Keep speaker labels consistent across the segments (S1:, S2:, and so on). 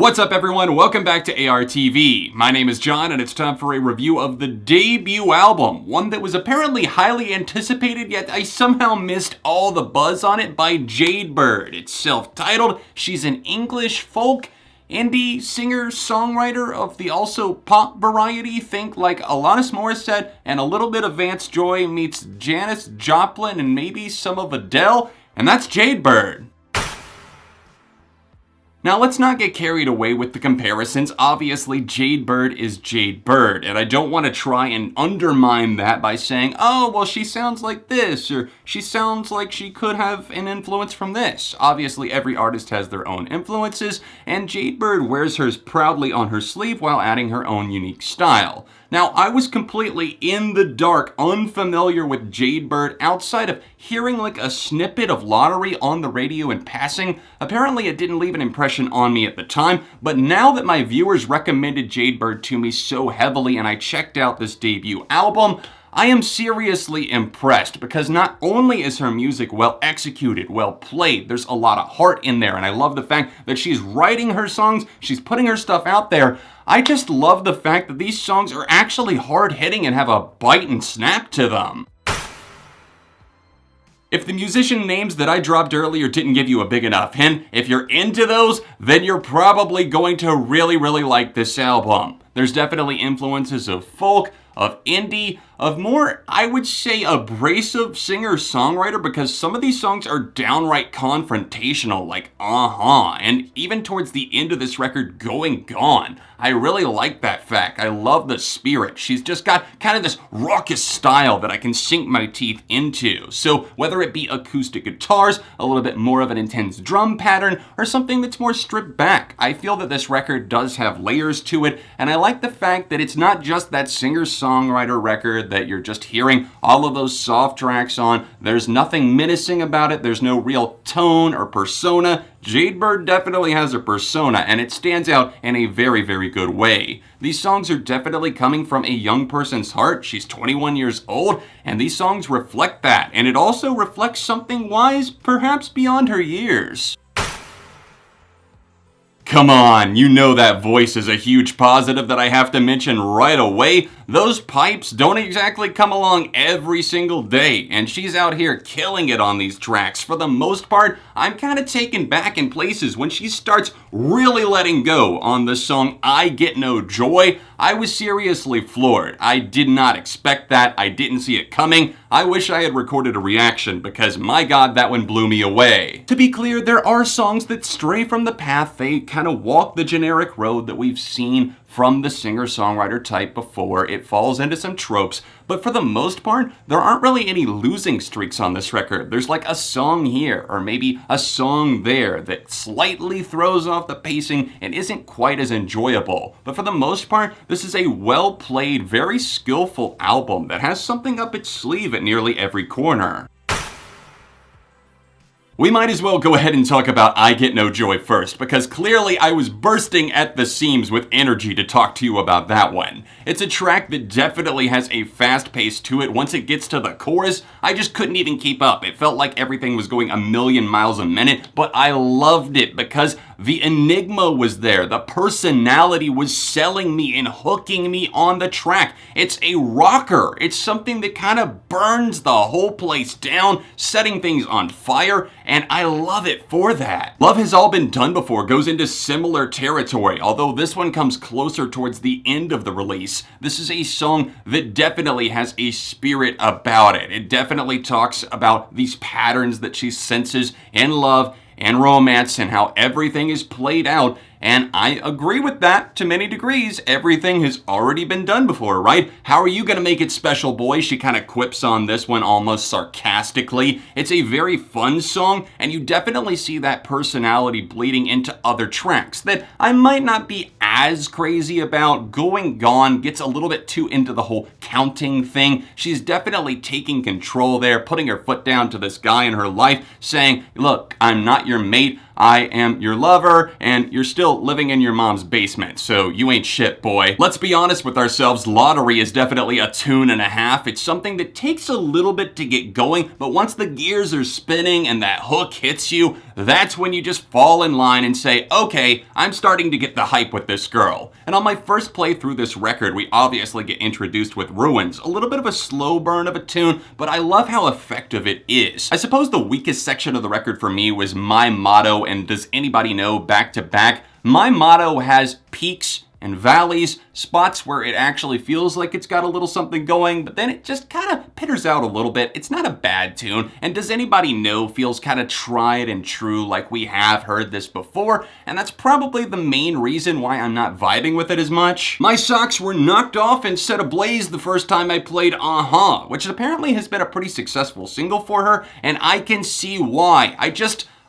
S1: What's up everyone, welcome back to ARTV. My name is John and it's time for a review of the debut album, one that was apparently highly anticipated yet I somehow missed all the buzz on it, by Jade Bird. It's self-titled, she's an English folk, indie singer-songwriter of the also pop variety. Think like Alanis Morissette and a little bit of Vance Joy meets Janis Joplin and maybe some of Adele, and that's Jade Bird. Now let's not get carried away with the comparisons. Obviously Jade Bird is Jade Bird, and I don't want to try and undermine that by saying, oh, well she sounds like this, or she sounds like she could have an influence from this. Obviously every artist has their own influences, and Jade Bird wears hers proudly on her sleeve while adding her own unique style. Now, I was completely in the dark, unfamiliar with Jade Bird outside of hearing like a snippet of Lottery on the radio in passing. Apparently it didn't leave an impression on me at the time, but now that my viewers recommended Jade Bird to me so heavily and I checked out this debut album, I am seriously impressed because not only is her music well executed, well played, there's a lot of heart in there, and I love the fact that she's writing her songs, she's putting her stuff out there. I just love the fact that these songs are actually hard-hitting and have a bite and snap to them. If the musician names that I dropped earlier didn't give you a big enough hint, if you're into those, then you're probably going to really like this album. There's definitely influences of folk, of indie, of more, I would say, abrasive singer-songwriter, because some of these songs are downright confrontational, like and even towards the end of this record, Going Gone. I really like that fact. I love the spirit. She's just got kind of this raucous style that I can sink my teeth into. So whether it be acoustic guitars, a little bit more of an intense drum pattern, or something that's more stripped back, I feel that this record does have layers to it, and I like the fact that it's not just that singer-songwriter record that you're just hearing all of those soft tracks on. There's nothing menacing about it. There's no real tone or persona. Jade Bird definitely has a persona, and it stands out in a very good way. These songs are definitely coming from a young person's heart. She's 21 years old, and these songs reflect that. And it also reflects something wise, perhaps beyond her years. Come on, you know that voice is a huge positive that I have to mention right away. Those pipes don't exactly come along every single day, and she's out here killing it on these tracks. For the most part, I'm kind of taken back in places when she starts really letting go on the song I Get No Joy. I was seriously floored. I did not expect that. I didn't see it coming. I wish I had recorded a reaction because my god, that one blew me away. To be clear, there are songs that stray from the path. They kind of walk the generic road that we've seen from the singer-songwriter type before. It falls into some tropes, but for the most part, there aren't really any losing streaks on this record. There's like a song here, or maybe a song there, that slightly throws off the pacing and isn't quite as enjoyable. But for the most part, this is a well-played, very skillful album that has something up its sleeve at nearly every corner. We might as well go ahead and talk about I Get No Joy first, because clearly I was bursting at the seams with energy to talk to you about that one. It's a track that definitely has a fast pace to it. Once it gets to the chorus, I just couldn't even keep up. It felt like everything was going a million miles a minute, but I loved it because the enigma was there. The personality was selling me and hooking me on the track. It's a rocker. It's something that kind of burns the whole place down, setting things on fire, and I love it for that. Love Has All Been Done Before goes into similar territory, although this one comes closer towards the end of the release. This is a song that definitely has a spirit about it. It definitely talks about these patterns that she senses in love and romance and how everything is played out, and I agree with that to many degrees. Everything has already been done before, right? How are you gonna make it special, boy? She kind of quips on this one almost sarcastically. It's a very fun song, and you definitely see that personality bleeding into other tracks that I might not be as crazy about. Going Gone gets a little bit too into the whole counting thing. She's definitely taking control there, putting her foot down to this guy in her life, saying, look, I'm not your mate, I am your lover, and you're still living in your mom's basement, so you ain't shit, boy. Let's be honest with ourselves, Lottery is definitely a tune and a half. It's something that takes a little bit to get going, but once the gears are spinning and that hook hits you, that's when you just fall in line and say, okay, I'm starting to get the hype with this girl. And on my first play through this record, we obviously get introduced with Ruins, a little bit of a slow burn of a tune, but I love how effective it is. I suppose the weakest section of the record for me was My Motto and Does Anybody Know Back to Back. My Motto has peaks and valleys, spots where it actually feels like it's got a little something going, but then it just kind of pitters out a little bit. It's not a bad tune, and Does Anybody Know feels kind of tried and true, like we have heard this before, and that's probably the main reason why I'm not vibing with it as much. My socks were knocked off and set ablaze the first time I played Uh-Huh, which apparently has been a pretty successful single for her, and I can see why.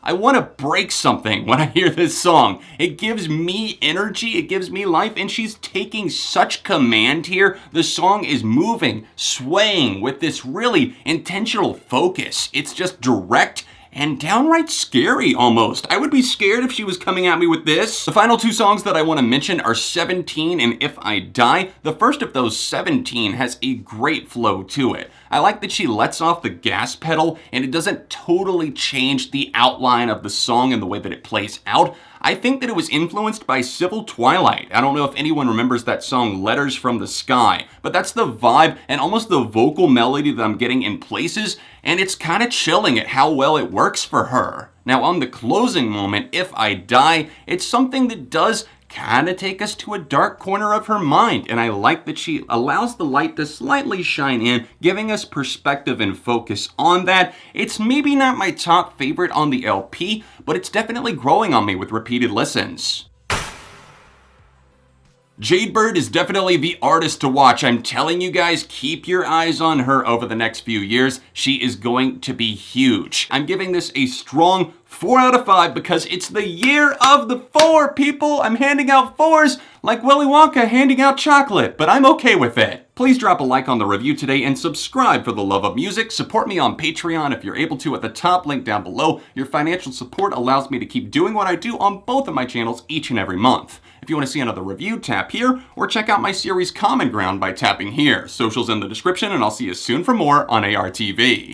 S1: I want to break something when I hear this song. It gives me energy, it gives me life, and she's taking such command here. The song is moving, swaying with this really intentional focus. It's just direct and downright scary almost. I would be scared if she was coming at me with this. The final two songs that I want to mention are 17 and If I Die. The first of those, 17, has a great flow to it. I like that she lets off the gas pedal and it doesn't totally change the outline of the song and the way that it plays out. I think that it was influenced by Civil Twilight. I don't know if anyone remembers that song Letters from the Sky, but that's the vibe and almost the vocal melody that I'm getting in places, and it's kind of chilling at how well it works for her. Now on the closing moment, If I Die, it's something that does kind of take us to a dark corner of her mind, and I like that she allows the light to slightly shine in, giving us perspective and focus on that. It's maybe not my top favorite on the LP, but it's definitely growing on me with repeated listens. Jade Bird is definitely the artist to watch. I'm telling you guys, keep your eyes on her over the next few years. She is going to be huge. I'm giving this a strong 4 out of 5 because it's the year of the 4, people. I'm handing out 4s like Willy Wonka handing out chocolate, but I'm okay with it. Please drop a like on the review today and subscribe for the love of music. Support me on Patreon if you're able to at the top link down below. Your financial support allows me to keep doing what I do on both of my channels each and every month. If you want to see another review, tap here, or check out my series Common Ground by tapping here. Socials in the description, and I'll see you soon for more on ARTV.